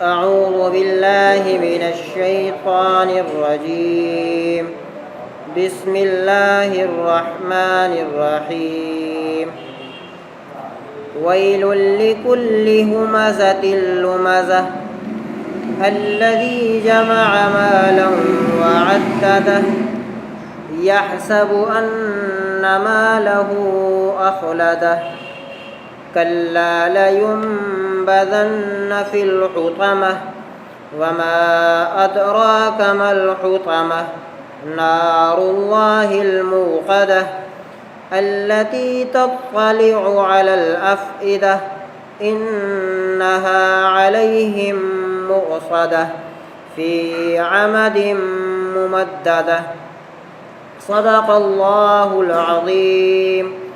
أعوذ بالله من الشيطان الرجيم. بسم الله الرحمن الرحيم. ويل لكل همزة لمزة الذي جمع مالا وعدده يحسب أن ماله أخلده كلا لينبذن في الحطمة وما أدراك ما الحطمة نار الله الموقدة التي تطلع على الأفئدة إنها عليهم مؤصدة في عمد ممددة. صدق الله العظيم.